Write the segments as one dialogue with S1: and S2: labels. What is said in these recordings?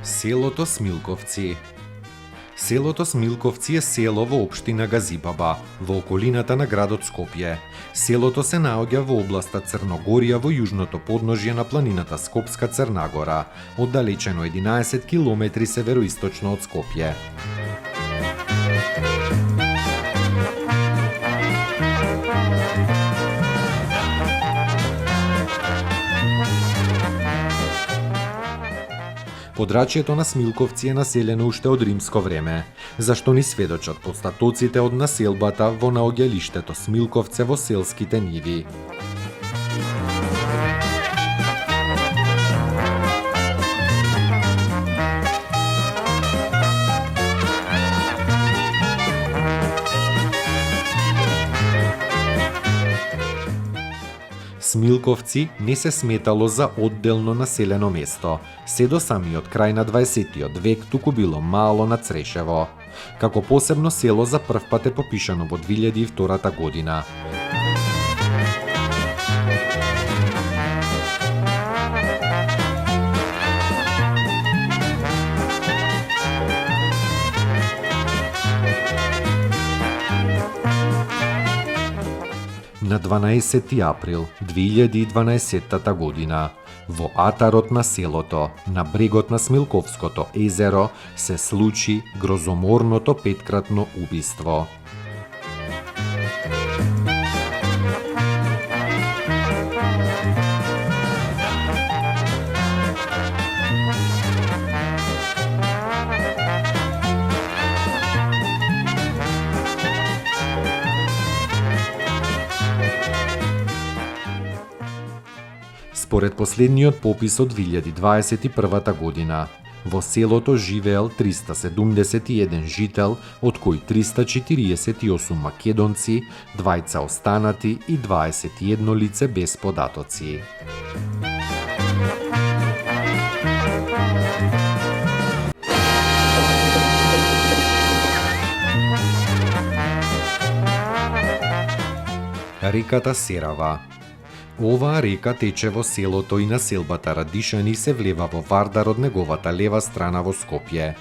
S1: Селото Смилковци. Селото Смилковци е село во општина Газибаба, во околината на градот Скопје. Селото се наоѓа во областа Црногорија во јужното подножје на планината Скопска Црнагора, оддалечено 11 километри североисточно од Скопје. Подрачјето на Смилковци е населено уште од римско време, зашто ни сведочат постатоците од населбата во наоѓалиштето Смилковце во селските ниви. Смилковци не се сметало за одделно населено место, се до самиот крај на 20 век туку било мало на Црешево. Како посебно село за првпат е попишано во 2002 година. На 12 април 2012 година, во атарот на селото, на брегот на Смилковското езеро, се случи грозоморното петкратно убиство. Според последниот попис од 2021 година, во селото живеел 371 жител, од кои 348 македонци, 2 останати и 21 лице без податоци. Реката Серава. Оваа река тече во селото и населбата Радишани се влева во Вардар од неговата лева страна во Скопје.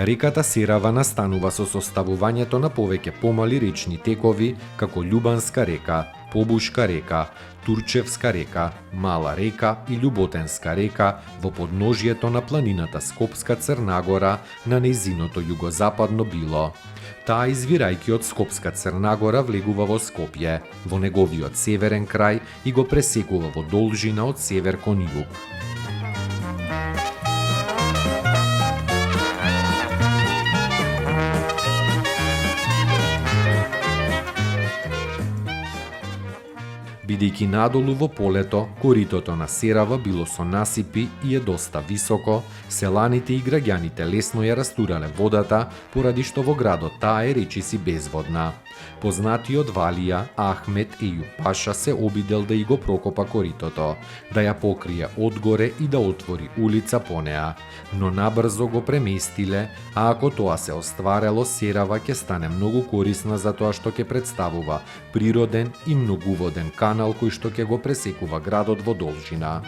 S1: Реката Серава настанува со составувањето на повеќе помали речни текови, како Љубанска река, Побушка река, Турчевска река, Мала река и Љуботенска река во подножјето на планината Скопска Црнагора на нејзиното југозападно било. Таа извирајќи од Скопска Црнагора влегува во Скопје, во неговиот северен крај и го пресекува во должина од север кон југ. Бидејќи надолу во полето, коритото на Серава било со насипи и е доста високо, селаните и граѓаните лесно ја растурале водата, поради што во градот таа е речиси безводна. Познатиот валија Ахмет Ејуп Паша се обидел да и го прокопа коритото, да ја покрие одгоре и да отвори улица по неа, но набрзо го преместиле, а ако тоа се остварело, Серава ќе стане многу корисна за тоа што ќе представува природен и многуводен канал кој што ќе го пресекува градот во должина.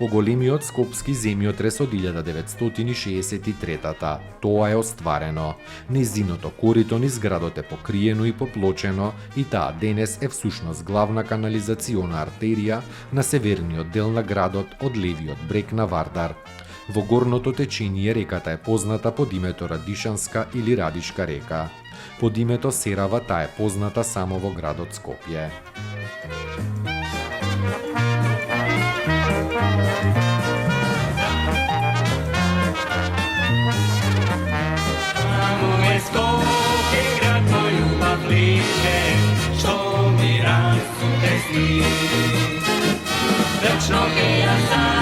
S1: Поголемиот скопски земјотрес од 1963-та. Тоа е остварено. Нејзиното корито низ градот е покриено и поплочено и таа денес е всушност главна канализациона артерија на северниот дел на градот од левиот брег на Вардар. Во горното течение реката е позната под името Радишанска или Радишка река. Под името Серава таа е позната само во градот Скопје.
S2: Večno che la